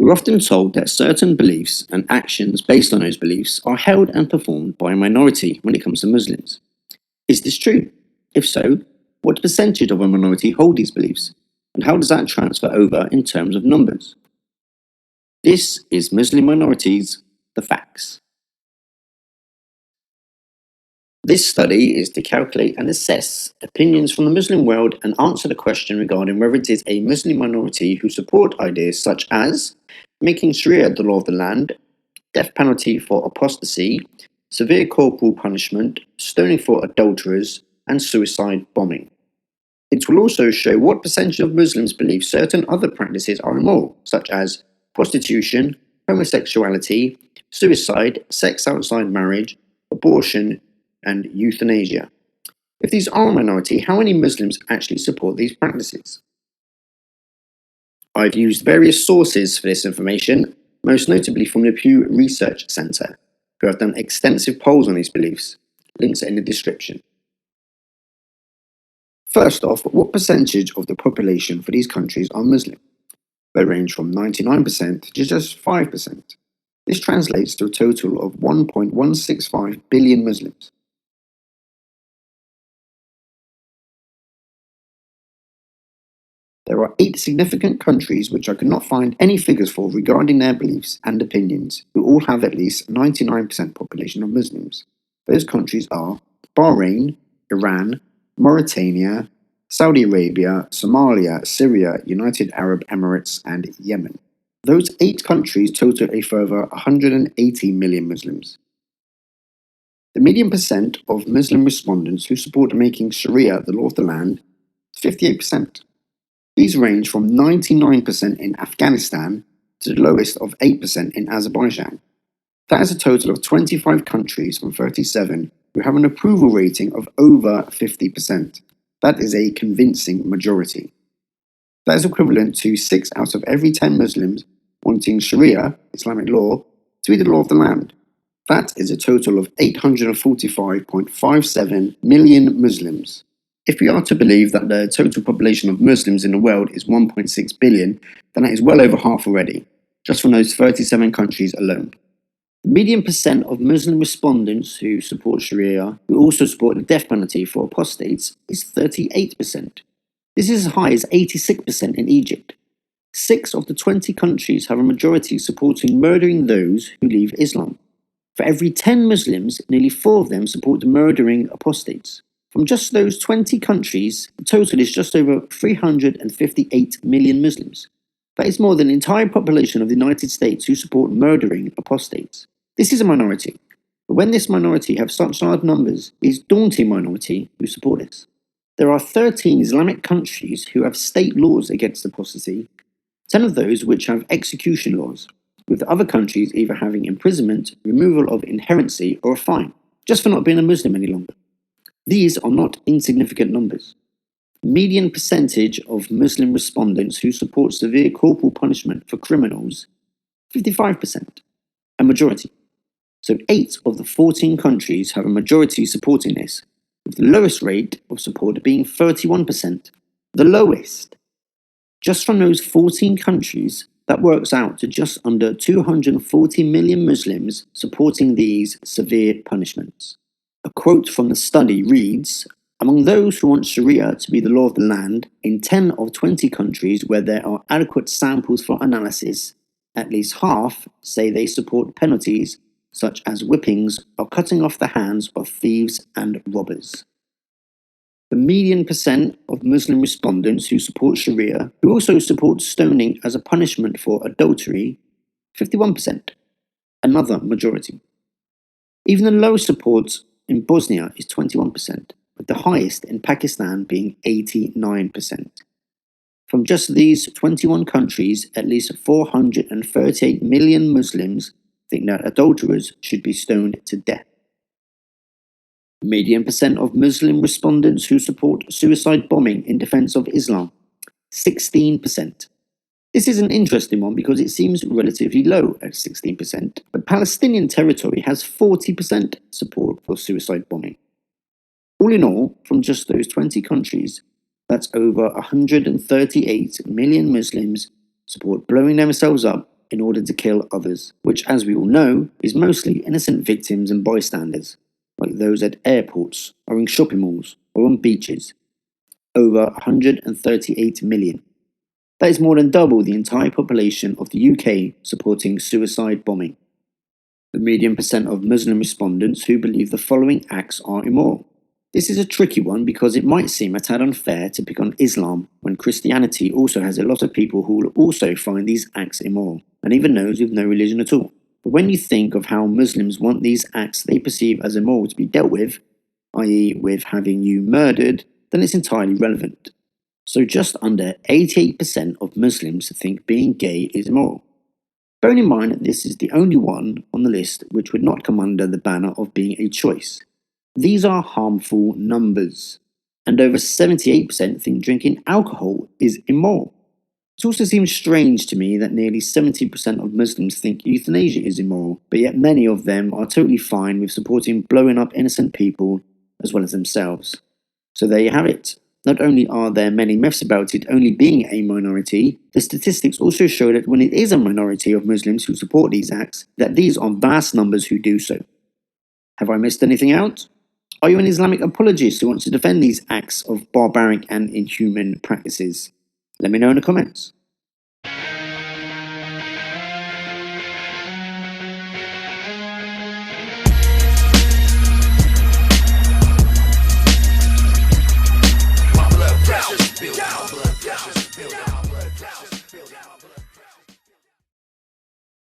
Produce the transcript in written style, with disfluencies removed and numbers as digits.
We're often told that certain beliefs and actions based on those beliefs are held and performed by a minority when it comes to Muslims. Is this true? If so, what percentage of a minority hold these beliefs? And how does that transfer over in terms of numbers? This is Muslim Minorities, the Facts. This study is to calculate and assess opinions from the Muslim world and answer the question regarding whether it is a Muslim minority who support ideas such as making Sharia the law of the land, death penalty for apostasy, severe corporal punishment, stoning for adulterers, and suicide bombing. It will also show what percentage of Muslims believe certain other practices are immoral, such as prostitution, homosexuality, suicide, sex outside marriage, abortion, and euthanasia. If these are a minority, how many Muslims actually support these practices? I've used various sources for this information, most notably from the Pew Research Centre, who have done extensive polls on these beliefs. Links are in the description. First off, what percentage of the population for these countries are Muslim? They range from 99% to just 5%. This translates to a total of 1.165 billion Muslims. There are 8 significant countries which I could not find any figures for regarding their beliefs and opinions, who all have at least 99% population of Muslims. Those countries are Bahrain, Iran, Mauritania, Saudi Arabia, Somalia, Syria, United Arab Emirates, and Yemen. Those 8 countries total a further 180 million Muslims. The median percent of Muslim respondents who support making Sharia the law of the land is 58%. These range from 99% in Afghanistan to the lowest of 8% in Azerbaijan. That is a total of 25 countries from 37 who have an approval rating of over 50%. That is a convincing majority. That is equivalent to 6 out of every 10 Muslims wanting Sharia, Islamic law, to be the law of the land. That is a total of 845.57 million Muslims. If we are to believe that the total population of Muslims in the world is 1.6 billion, then that is well over half already, just from those 37 countries alone. The median percent of Muslim respondents who support Sharia, who also support the death penalty for apostates, is 38%. This is as high as 86% in Egypt. 6 of the 20 countries have a majority supporting murdering those who leave Islam. For every 10 Muslims, nearly 4 of them support murdering apostates. From just those 20 countries, the total is just over 358 million Muslims. That is more than the entire population of the United States who support murdering apostates. This is a minority, but when this minority have such large numbers, it is a daunting minority who support this. There are 13 Islamic countries who have state laws against apostasy, 10 of those which have execution laws, with the other countries either having imprisonment, removal of inherency, or a fine, just for not being a Muslim any longer. These are not insignificant numbers. Median percentage of Muslim respondents who support severe corporal punishment for criminals, 55%, a majority. So 8 of the 14 countries have a majority supporting this, with the lowest rate of support being 31%, the lowest. Just from those 14 countries, that works out to just under 240 million Muslims supporting these severe punishments. A quote from the study reads, "Among those who want Sharia to be the law of the land, in 10 of 20 countries where there are adequate samples for analysis, at least half say they support penalties such as whippings or cutting off the hands of thieves and robbers." The median percent of Muslim respondents who support Sharia, who also support stoning as a punishment for adultery, 51%, another majority. Even the lowest support in Bosnia is 21%, with the highest in Pakistan being 89%. From just these 21 countries, at least 438 million Muslims think that adulterers should be stoned to death. The median percent of Muslim respondents who support suicide bombing in defense of Islam, 16%. This is an interesting one because it seems relatively low at 16%, but Palestinian territory has 40% support for suicide bombing. All in all, from just those 20 countries, that's over 138 million Muslims support blowing themselves up in order to kill others, which, as we all know, is mostly innocent victims and bystanders, like those at airports or in shopping malls or on beaches. Over 138 million. That is more than double the entire population of the UK supporting suicide bombing. The median percent of Muslim respondents who believe the following acts are immoral. This is a tricky one because it might seem a tad unfair to pick on Islam when Christianity also has a lot of people who will also find these acts immoral, and even those with no religion at all. But when you think of how Muslims want these acts they perceive as immoral to be dealt with, i.e. with having you murdered, then it's entirely relevant. So just under 88% of Muslims think being gay is immoral. Bearing in mind that this is the only one on the list which would not come under the banner of being a choice. These are harmful numbers, and over 78% think drinking alcohol is immoral. It also seems strange to me that nearly 70% of Muslims think euthanasia is immoral, but yet many of them are totally fine with supporting blowing up innocent people as well as themselves. So there you have it. Not only are there many myths about it only being a minority, the statistics also show that when it is a minority of Muslims who support these acts, that these are vast numbers who do so. Have I missed anything out? Are you an Islamic apologist who wants to defend these acts of barbaric and inhuman practices? Let me know in the comments. My blood pressure's building.